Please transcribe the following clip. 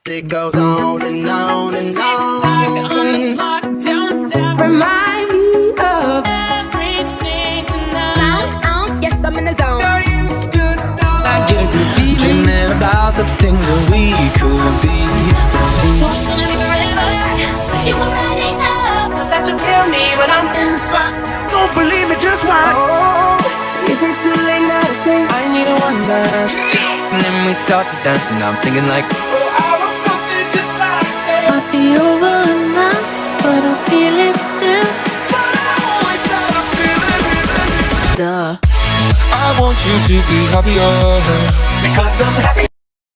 It goes on and on and on. Remind me of Everything tonight. yes, I'm in the zone. I get a good feeling. Dreaming about the things that we could be. So it's gonna be forever. You already know. That's what kill me when I'm in the spot. Don't believe me, just watch. Oh, is it too late now to say? I need a one dance. And then we start to dance and I'm singing like, oh, I want something just like this. Might be over now, but I feel it still. Oh, it's how I feel it. Duh. I want you to be happier, Because I'm happy.